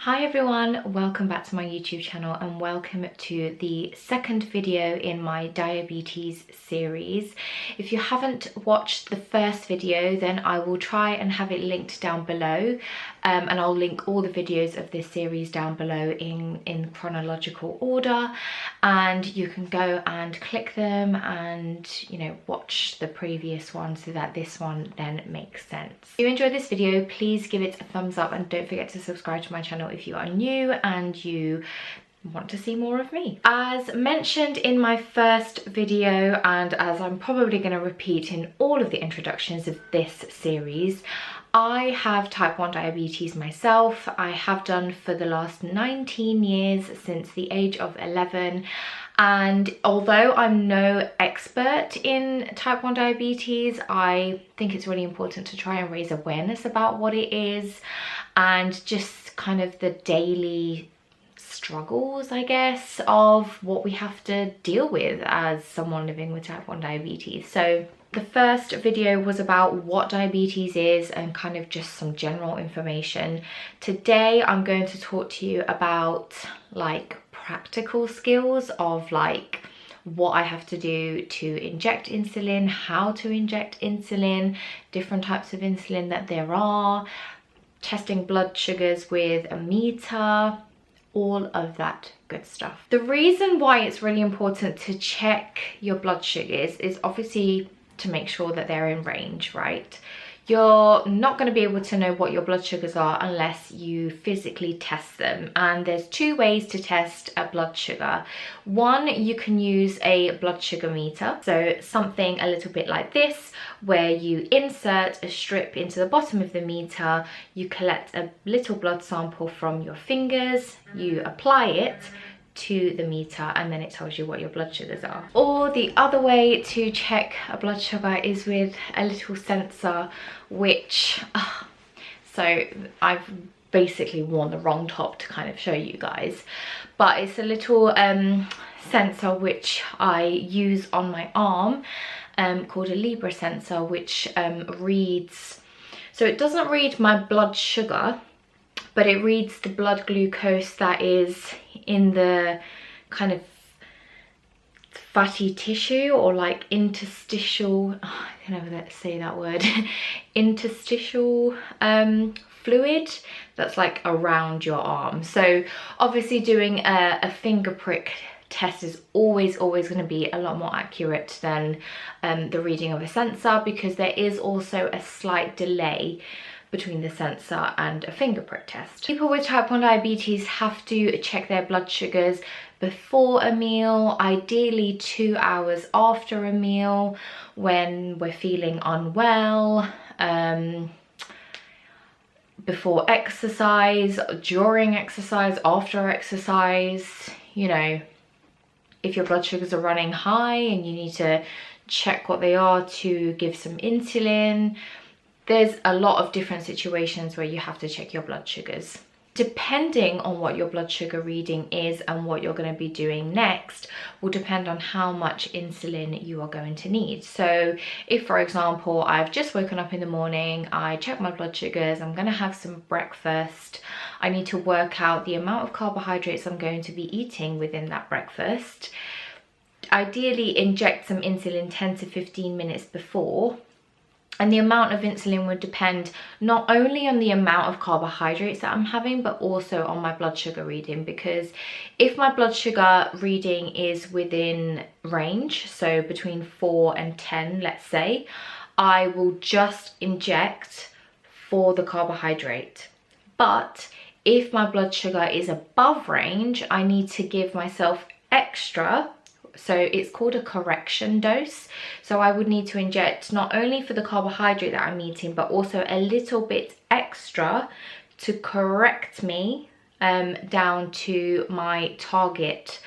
Hi everyone, welcome back to my YouTube channel and welcome to the second video in my diabetes series. If you haven't watched the first video, then I will try and have it linked down below, and I'll link all the videos of this series down below in chronological order, and you can go and click them and watch the previous one so that this one then makes sense. If you enjoyed this video, please give it a thumbs up and don't forget to subscribe to my channel if you are new and you want to see more of me. As mentioned in my first video, and as I'm probably going to repeat in all of the introductions of this series, I have type 1 diabetes myself. I have done for the last 19 years, since the age of 11. And although I'm no expert in type 1 diabetes, I think it's really important to try and raise awareness about what it is and just kind of the daily struggles, I guess, of what we have to deal with as someone living with type 1 diabetes. So the first video was about what diabetes is and kind of just some general information. Today I'm going to talk to you about like practical skills of like what I have to do to inject insulin, how to inject insulin, different types of insulin that there are, testing blood sugars with a meter, all of that good stuff. The reason why it's really important to check your blood sugars is obviously to make sure that they're in range, right? You're not going to be able to know what your blood sugars are unless you physically test them. And there's two ways to test a blood sugar. One, you can use a blood sugar meter. So something a little bit like this, where you insert a strip into the bottom of the meter, you collect a little blood sample from your fingers, you apply it to the meter, and then it tells you what your blood sugars are. Or the other way to check a blood sugar is with a little sensor, which so I've basically worn the wrong top to kind of show you guys, but it's a little sensor which I use on my arm, called a Libra sensor, which reads, so it doesn't read my blood sugar, but it reads the blood glucose that is in the kind of fatty tissue, or like interstitial, I can never say that word, interstitial fluid that's like around your arm. So obviously doing a finger prick test is always going to be a lot more accurate than the reading of a sensor, because there is also a slight delay between the sensor and a finger prick test. People with type 1 diabetes have to check their blood sugars before a meal, ideally 2 hours after a meal, when we're feeling unwell, before exercise, during exercise, after exercise. You know, if your blood sugars are running high and you need to check what they are to give some insulin. There's a lot of different situations where you have to check your blood sugars. Depending on what your blood sugar reading is and what you're going to be doing next will depend on how much insulin you are going to need. So if, for example, I've just woken up in the morning, I check my blood sugars, I'm going to have some breakfast, I need to work out the amount of carbohydrates I'm going to be eating within that breakfast. Ideally inject some insulin 10 to 15 minutes before. And the amount of insulin would depend not only on the amount of carbohydrates that I'm having, but also on my blood sugar reading. Because if my blood sugar reading is within range, so between 4 and 10, let's say, I will just inject for the carbohydrate. But if my blood sugar is above range, I need to give myself extra. So it's called a correction dose. So I would need to inject not only for the carbohydrate that I'm eating, but also a little bit extra to correct me down to my target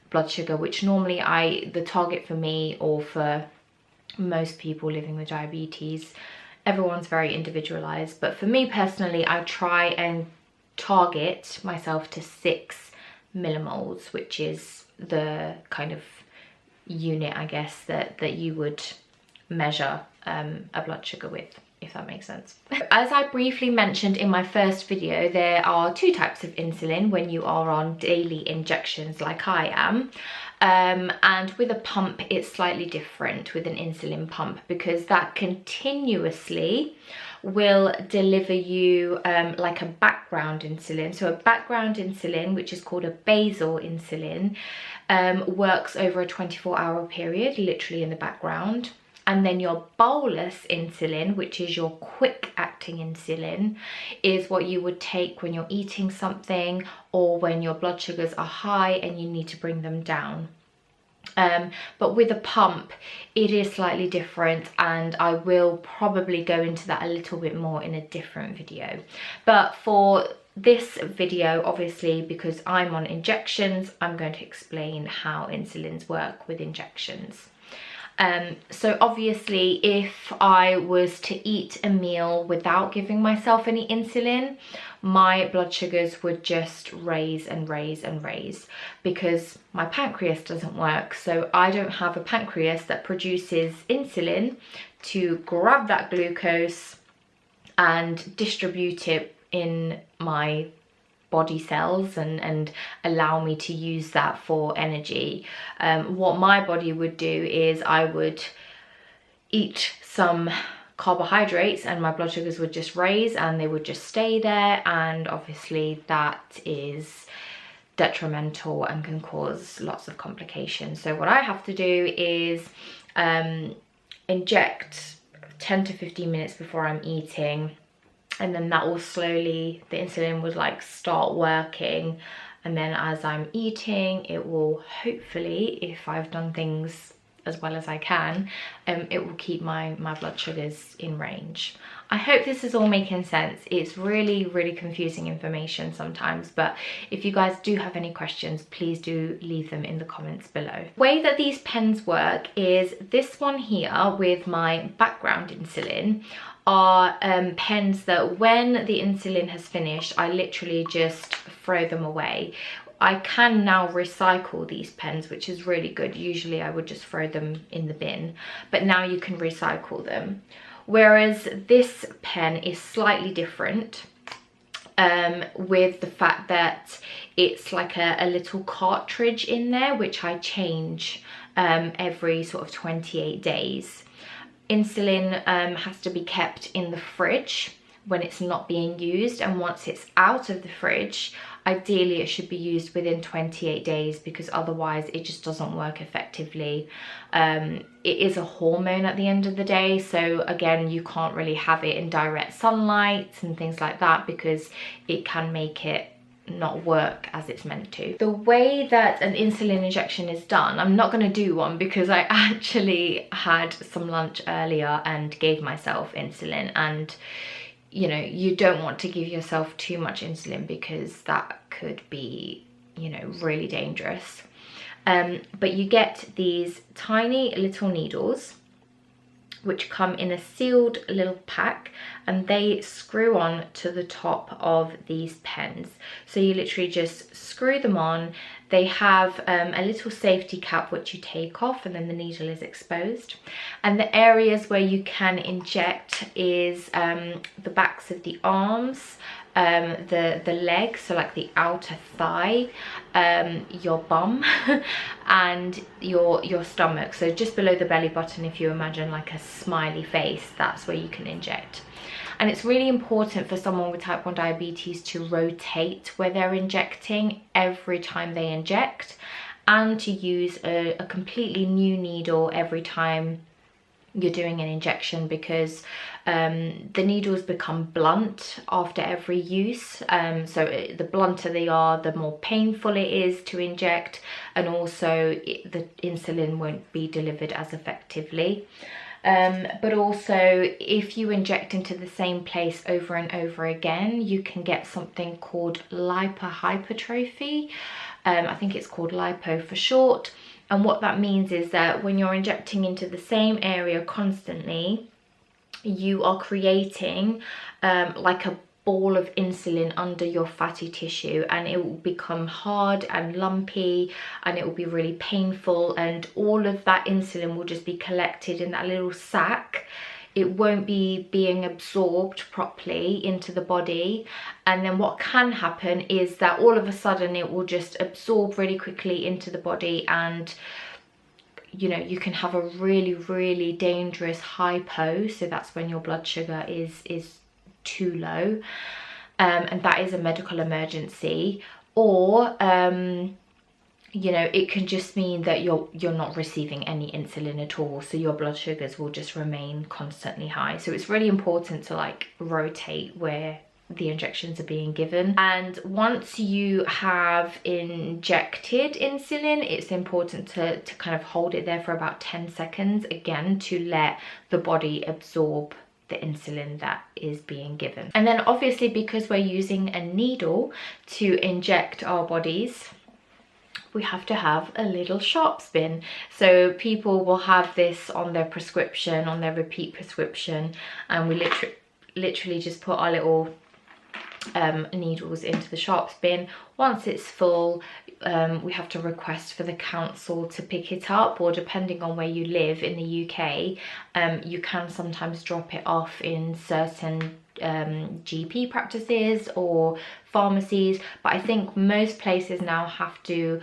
blood sugar, which normally the target for me, or for most people living with diabetes, everyone's very individualized. But for me personally, I try and target myself to 6 millimoles, which is the kind of unit, I guess, that you would measure a blood sugar with, if that makes sense. As I briefly mentioned in my first video, there are two types of insulin when you are on daily injections like I am. And with a pump, it's slightly different with an insulin pump, because that continuously will deliver you like a background insulin. So a background insulin, which is called a basal insulin, works over a 24-hour period, literally in the background. And then your bolus insulin, which is your quick acting insulin, is what you would take when you're eating something or when your blood sugars are high and you need to bring them down. But with a pump, it is slightly different, and I will probably go into that a little bit more in a different video. But for this video, obviously, because I'm on injections, I'm going to explain how insulins work with injections. So obviously, if I was to eat a meal without giving myself any insulin, my blood sugars would just raise and raise and raise, because my pancreas doesn't work. So I don't have a pancreas that produces insulin to grab that glucose and distribute it in my body cells and allow me to use that for energy. What my body would do is I would eat some carbohydrates and my blood sugars would just raise and they would just stay there, and obviously that is detrimental and can cause lots of complications. So what I have to do is inject 10 to 15 minutes before I'm eating, and then that will slowly, the insulin would like start working, and then as I'm eating, it will hopefully, if I've done things as well as I can, it will keep my blood sugars in range. I hope this is all making sense. It's really, really confusing information sometimes, but if you guys do have any questions, please do leave them in the comments below. The way that these pens work is this one here with my background insulin are pens that when the insulin has finished, I literally just throw them away. I can now recycle these pens, which is really good. Usually I would just throw them in the bin, but now you can recycle them. Whereas this pen is slightly different, with the fact that it's like a little cartridge in there, which I change every sort of 28 days. Insulin has to be kept in the fridge when it's not being used, and once it's out of the fridge, ideally it should be used within 28 days, because otherwise it just doesn't work effectively. It is a hormone at the end of the day, so again, you can't really have it in direct sunlight and things like that, because it can make it not work as it's meant to. The way that an insulin injection is done, I'm not going to do one because I actually had some lunch earlier and gave myself insulin, and you know, you don't want to give yourself too much insulin because that could be, you know, really dangerous. But you get these tiny little needles which come in a sealed little pack, and they screw on to the top of these pens. So you literally just screw them on. They have a little safety cap which you take off, and then the needle is exposed. And the areas where you can inject is the backs of the arms, the legs, so like the outer thigh, your bum and your stomach. So just below the belly button, if you imagine like a smiley face, that's where you can inject. And it's really important for someone with type 1 diabetes to rotate where they're injecting every time they inject, and to use a completely new needle every time you're doing an injection, because the needles become blunt after every use. So the blunter they are, the more painful it is to inject, and also the insulin won't be delivered as effectively. But also, if you inject into the same place over and over again, you can get something called lipohypertrophy. I think it's called lipo for short. And what that means is that when you're injecting into the same area constantly, you are creating like a ball of insulin under your fatty tissue, and it will become hard and lumpy, and it will be really painful, and all of that insulin will just be collected in that little sac it won't be being absorbed properly into the body, and then what can happen is that all of a sudden it will just absorb really quickly into the body, and you know, you can have a really dangerous hypo. So that's when your blood sugar is too low, and that is a medical emergency. Or you know, it can just mean that you're not receiving any insulin at all, so your blood sugars will just remain constantly high. So it's really important to like rotate where the injections are being given. And once you have injected insulin, it's important to kind of hold it there for about 10 seconds again, to let the body absorb the insulin that is being given. And then obviously, because we're using a needle to inject our bodies, we have to have a little sharps bin. So people will have this on their prescription, on their repeat prescription, and we literally just put our little needles into the sharps bin. Once it's full, we have to request for the council to pick it up, or depending on where you live in the UK, you can sometimes drop it off in certain GP practices or pharmacies, but I think most places now have to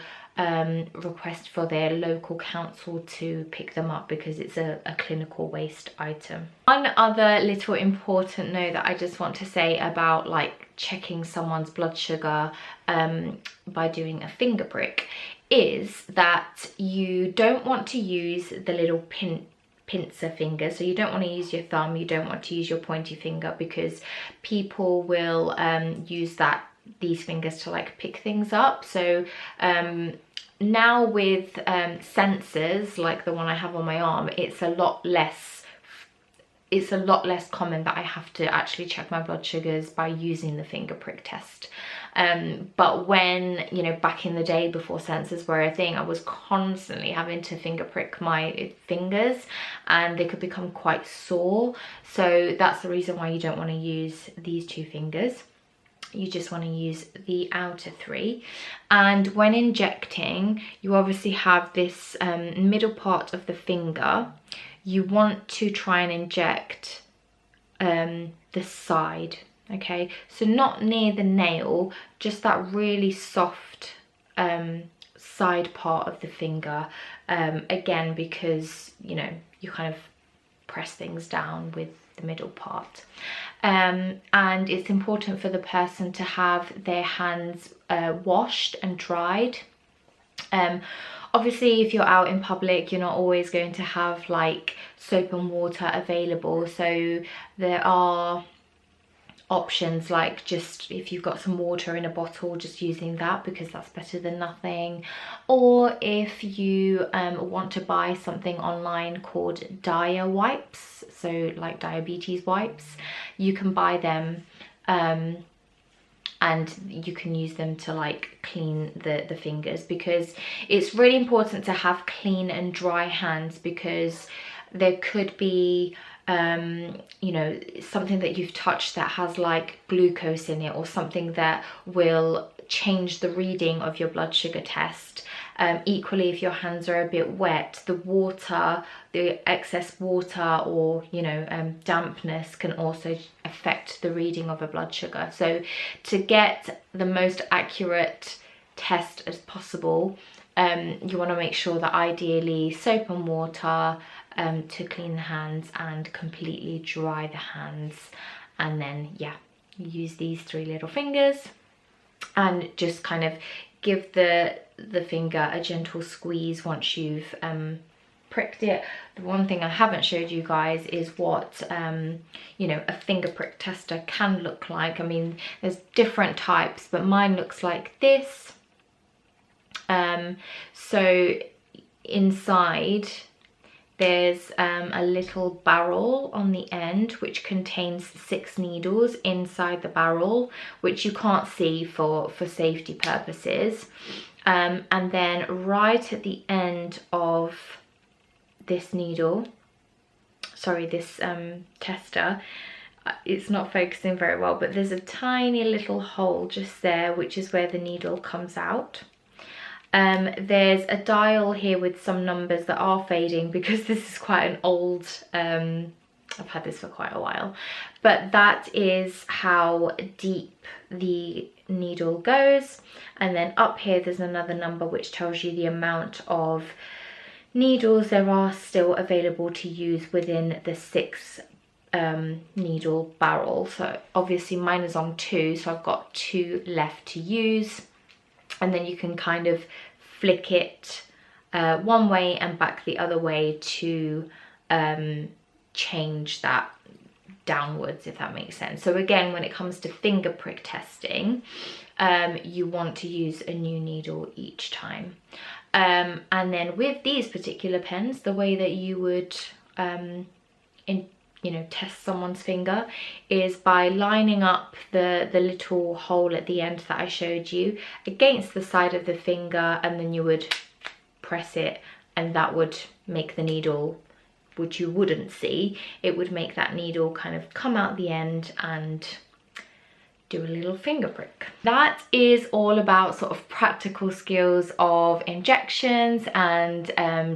request for their local council to pick them up, because it's a clinical waste item. One other little important note that I just want to say about like checking someone's blood sugar by doing a finger prick is that you don't want to use the little pincer finger. So you don't want to use your thumb, you don't want to use your pointy finger, because people will use these fingers to like pick things up. So now with sensors like the one I have on my arm, it's a lot less common that I have to actually check my blood sugars by using the finger prick test. But when, you know, back in the day before sensors were a thing, I was constantly having to finger prick my fingers, and they could become quite sore. So that's the reason why you don't want to use these two fingers. You just want to use the outer three. And when injecting, you obviously have this middle part of the finger. You want to try and inject the side, okay? So not near the nail, just that really soft side part of the finger. Again, because, you know, you kind of press things down with the middle part. And it's important for the person to have their hands washed and dried. Obviously, if you're out in public, you're not always going to have like soap and water available. So there are options like, just if you've got some water in a bottle, just using that, because that's better than nothing. Or if you want to buy something online called Dia wipes, so like diabetes wipes, you can buy them and you can use them to like clean the fingers, because it's really important to have clean and dry hands, because there could be you know, something that you've touched that has like glucose in it, or something that will change the reading of your blood sugar test. Equally, if your hands are a bit wet, the water, the excess water, or, you know, dampness can also affect the reading of a blood sugar. So to get the most accurate test as possible, you want to make sure that ideally soap and water to clean the hands and completely dry the hands. And then, yeah, use these three little fingers and just kind of give the finger a gentle squeeze once you've pricked it. The one thing I haven't showed you guys is what you know, a finger prick tester can look like. I mean, there's different types, but mine looks like this. So inside there's a little barrel on the end which contains 6 needles inside the barrel, which you can't see for safety purposes. And then right at the end of this needle, sorry, this tester, it's not focusing very well, but there's a tiny little hole just there, which is where the needle comes out. There's a dial here with some numbers that are fading, because this is quite an old I've had this for quite a while, but that is how deep the needle goes. And then up here there's another number which tells you the amount of needles there are still available to use within the 6 needle barrel. So obviously mine is on 2, so I've got 2 left to use. And then you can kind of flick it one way and back the other way to change that downwards, if that makes sense. So again, when it comes to finger prick testing, you want to use a new needle each time. And then with these particular pens, the way that you would test someone's finger is by lining up the little hole at the end that I showed you against the side of the finger, and then you would press it, and that would make the needle, which you wouldn't see, it would make that needle kind of come out the end and do a little finger prick. That is all about sort of practical skills of injections and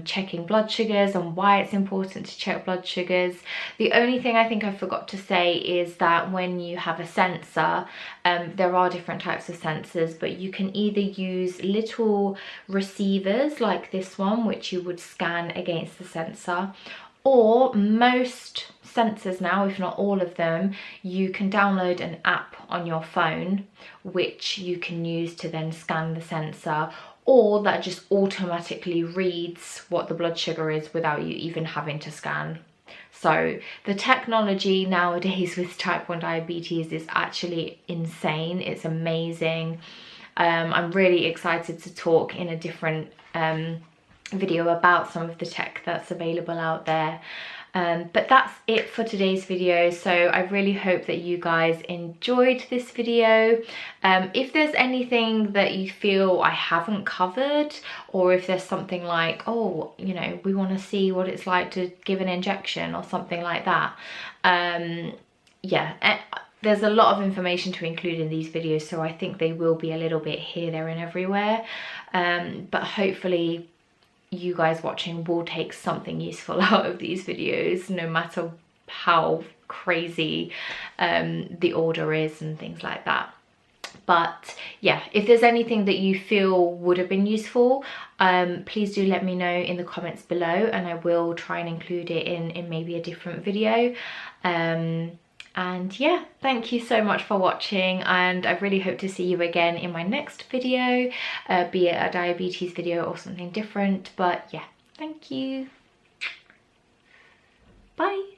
checking blood sugars and why it's important to check blood sugars. The only thing I think I forgot to say is that when you have a sensor, there are different types of sensors, but you can either use little receivers like this one, which you would scan against the sensor, or most sensors now, if not all of them, you can download an app on your phone which you can use to then scan the sensor, or that just automatically reads what the blood sugar is without you even having to scan. So the technology nowadays with type 1 diabetes is actually insane. It's amazing. I'm really excited to talk in a different video about some of the tech that's available out there. But that's it for today's video. So I really hope that you guys enjoyed this video. If there's anything that you feel I haven't covered, or if there's something like, oh, you know, we want to see what it's like to give an injection or something like that, yeah, there's a lot of information to include in these videos, so I think they will be a little bit here, there and everywhere, but hopefully you guys watching will take something useful out of these videos, no matter how crazy the order is and things like that. But yeah, if there's anything that you feel would have been useful, please do let me know in the comments below, and I will try and include it in maybe a different video. And yeah, thank you so much for watching, and I really hope to see you again in my next video, be it a diabetes video or something different. But yeah, thank you. Bye.